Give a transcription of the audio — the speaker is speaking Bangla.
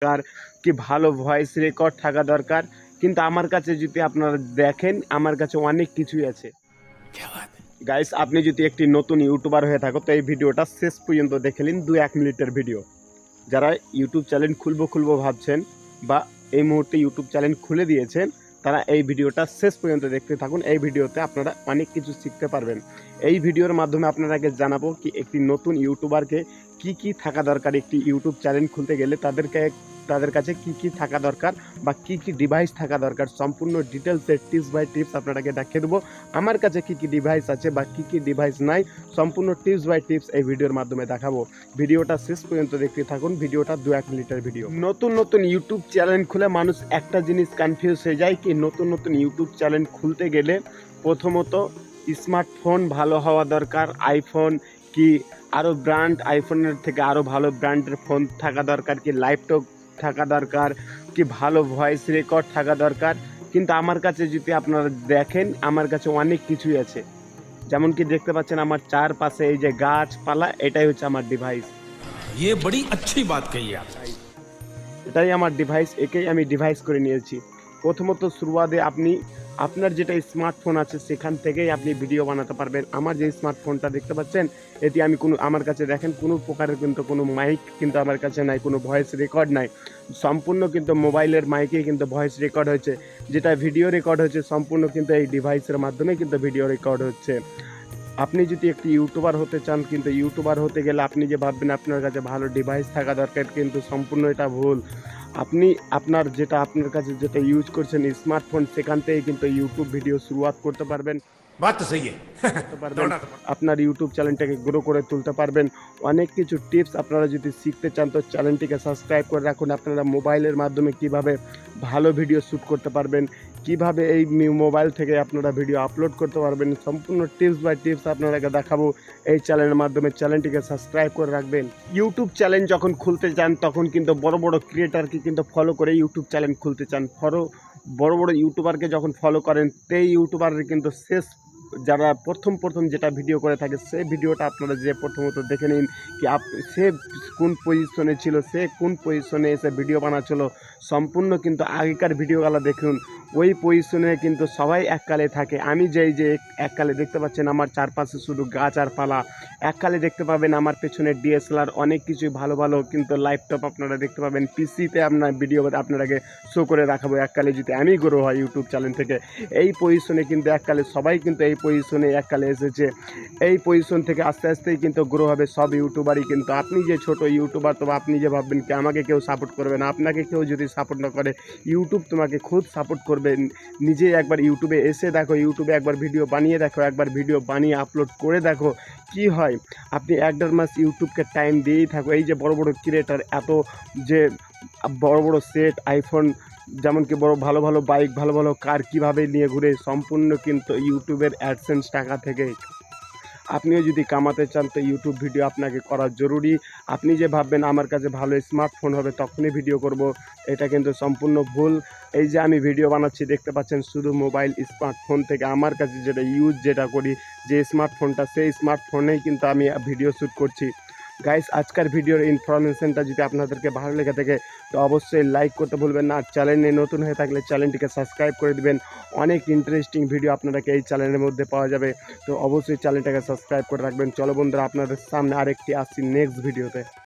দরকার, কি ভালো ভয়েস রেকর্ড থাকা দরকার। কিন্তু আমার কাছে যদি আপনারা দেখেন, আমার কাছে অনেক কিছুই আছে। গাইস, আপনি যদি একটি নতুন ইউটিউবার হয়ে থাকো তো এই ভিডিওটা শেষ পর্যন্ত দেখে নিন। 2-1 মিনিটের ভিডিও। যারা ইউটিউব চ্যানেল খুলবো ভাবছেন বা এই মুহূর্তে ইউটিউব চ্যানেল খুলে দিয়েছেন, তারা এই ভিডিওটা শেষ পর্যন্ত দেখতে থাকুন। এই ভিডিওতে আপনারা অনেক কিছু শিখতে পারবেন। এই ভিডিওর মাধ্যমে আপনাদেরকে জানাবো কি একটি নতুন ইউটিউবারকে কি থাকা দরকার। একটি ইউটিউব চ্যানেল খুলতে গেলে তাদের কাছে কি থাকা দরকার বা কি ডিভাইস থাকা দরকার, সম্পূর্ণ ডিটেলসে টিপস বাই টিপস আপনাদেরকে দেখিয়ে দেবো। আমার কাছে কি ডিভাইস আছে বা কি ডিভাইস নাই, সম্পূর্ণ টিপস বাই টিপস এই ভিডিওর মাধ্যমে দেখাবো। ভিডিওটা শেষ পর্যন্ত দেখতে থাকুন। ভিডিওটা 2-1 মিনিটের ভিডিও। নতুন ইউটিউব চ্যানেল খুলে মানুষ একটা জিনিস কনফিউজ হয়ে যায় কি নতুন ইউটিউব চ্যানেল খুলতে গেলে প্রথমত স্মার্টফোন ভালো হওয়া দরকার। আইফোন কি আরও ব্র্যান্ড, আইফোনের থেকে আরও ভালো ব্র্যান্ডের ফোন থাকা দরকার, কি ল্যাপটপ থাকা দরকার, কি ভালো ভয়েস রেকর্ড থাকা দরকার। কিন্তু আমার কাছে যদি আপনারা দেখেন, আমার কাছে অনেক কিছুই আছে। যেমন কি দেখতে পাচ্ছেন আমার চারপাশে এই যে গাছপালা, এটাই হচ্ছে আমার ডিভাইস। ये बड़ी अच्छी बात कही आप। এটাই আমার ডিভাইস, একেই আমি ডিভাইস করে নিয়েছি। প্রথমত শুরুয়াতে আপনার যেটা স্মার্টফোন আছে সেখান থেকেই আপনি ভিডিও বানাতে পারবেন। আমার যে স্মার্টফোনটা দেখতে পাচ্ছেন, এটি আমার কাছে দেখেন কোনো প্রকারের কিন্তু কোনো মাইক কিন্তু আমার কাছে নাই, কোনো ভয়েস রেকর্ড নাই। সম্পূর্ণ কিন্তু মোবাইলের মাইকেই কিন্তু ভয়েস রেকর্ড হয়েছে। যেটা ভিডিও রেকর্ড হচ্ছে সম্পূর্ণ কিন্তু এই ডিভাইসের মাধ্যমে কিন্তু ভিডিও রেকর্ড হচ্ছে। আপনি যদি একটি ইউটিউবার হতে চান, কিন্তু ইউটিউবার হতে গেলে আপনি যে ভাববেন আপনার কাছে ভালো ডিভাইস থাকা দরকার, কিন্তু সম্পূর্ণ এটা ভুল। আপনি আপনার কাছে যেটা ইউজ করছেন স্মার্টফোন, সেখান থেকেই কিন্তু ইউটিউব ভিডিও শুরুয়াত করতে পারবেন। बात तो सही है। আপনার ইউটিউব চ্যানেলটাকে গ্রো করে তুলতে পারবেন। অনেক কিছু টিপস আপনারা যদি শিখতে চান তো চ্যানেলটিকে সাবস্ক্রাইব করে রাখুন। আপনারা মোবাইলের মাধ্যমে কিভাবে ভালো ভিডিও শ্যুট করতে পারবেন, কিভাবে এই মোবাইল থেকে আপনারা ভিডিও আপলোড করতে পারবেন, সম্পূর্ণ টিপস বাই টিপস আপনাদেরকে দেখাবো এই চ্যানেলের মাধ্যমে। চ্যানেলটিকে সাবস্ক্রাইব করে রাখবেন। ইউটিউব চ্যানেল যখন খুলতে চান তখন কিন্তু বড় ক্রিয়েটারকে কিন্তু ফলো করে ইউটিউব চ্যানেল খুলতে চান। বড় ইউটিউবারকে যখন ফলো করেন, সেই ইউটিউবারের কিন্তু যারা প্রথম যেটা ভিডিও করে থাকে সেই ভিডিওটা আপনারা যে প্রথমত দেখে নিন কি সে কোন পজিশনে ছিল, সে কোন পজিশনে এসে ভিডিও বানাচ্ছিল। সম্পূর্ণ কিন্তু আগেকার ভিডিওগুলো দেখুন, ওই পজিশনে কিন্তু সবাই এককালে থাকে। আমি যে এককালে দেখতে পাচ্ছেন আমার চারপাশে শুধু গাছ আর পালা, এককালে দেখতে পাবেন আমার পেছনে ডিএসএলআর, অনেক কিছুই ভালো কিন্তু ল্যাপটপ আপনারা দেখতে পাবেন। পিসিতে আপনার ভিডিও আপনারাকে শো করে রাখাবো এককালে যদি আমি গ্রো হয় ইউটিউব চ্যানেল থেকে। এই পজিশনে কিন্তু এককালে সবাই কিন্তু এই পজিশনে এককালে এসেছে। এই পজিশন থেকে আস্তে আস্তেই কিন্তু গ্রো হবে সব ইউটিউবারই। কিন্তু আপনি যে ছোট ইউটিউবার, তো আপনি যে ভাববেন কি আমাকে কেউ সাপোর্ট করবে না, আপনাকে কেউ যদি সাপোর্ট না করে ইউটিউব তোমাকে খুদ সাপোর্ট করবে। নিজে একবার ইউটিউবে এসে দেখো, ইউটিউবে একবার ভিডিও বানিয়ে দেখো, একবার ভিডিও বানিয়ে আপলোড করে দেখো কি হয়। আপনি 1-1.5 মাস ইউটিউবকে টাইম দিয়েই থাকো। এই যে বড় ক্রিয়েটার এত যে বড় সেট আইফোন, যেমন কি ভালো বাইক, ভালো কার কীভাবে নিয়ে ঘুরে, সম্পূর্ণ কিন্তু ইউটিউবের অ্যাডসেন্স টাকা থেকে। আপনিও যদি কামাতে চান তো ইউটিউব ভিডিও আপনাকে করা জরুরি। আপনি যে ভাববেন আমার কাছে ভালো স্মার্টফোন হবে তখনই ভিডিও করব, এটা কিন্তু সম্পূর্ণ ভুল। এই যে আমি ভিডিও বানাচ্ছি দেখতে পাচ্ছেন শুধু মোবাইল স্মার্টফোন থেকে। আমার কাছে যেটা করি যে স্মার্টফোনটা, সেই স্মার্টফোনেই কিন্তু আমি ভিডিও শ্যুট করছি। গাইস, আজকের ভিডিওর ইনফরমেশনটা যদি আপনাদেরকে ভালো লেগে থাকে তো অবশ্যই লাইক করতে ভুলবেন না। আর চ্যানেলে নতুন হয়ে থাকলে চ্যানেলটিকে সাবস্ক্রাইব করে দিবেন। অনেক ইন্টারেস্টিং ভিডিও আপনাদেরকে এই চ্যানেলের মধ্যে পাওয়া যাবে, তো অবশ্যই চ্যানেলটাকে সাবস্ক্রাইব করে রাখবেন। চলো বন্ধুরা, আপনাদের সামনে আরেকটি আসছি নেক্সট ভিডিওতে।